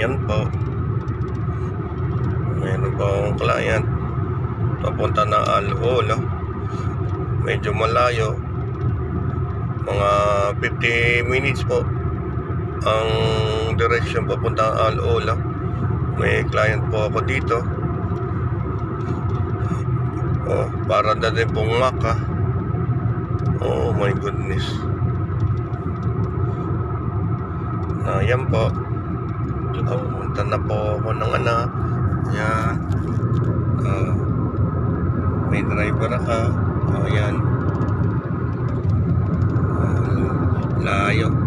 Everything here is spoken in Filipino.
Ayan po. Meron po akong client papunta ng Alhol. Medyo malayo. Mga 50 minutes po ang direction papunta ng Alhol. May client po ako dito. Para na din pong Mac. Oh my goodness. Ayan po. Pumunta na po ako ng anak. Ayan. May driver ka. Ayan. Layo.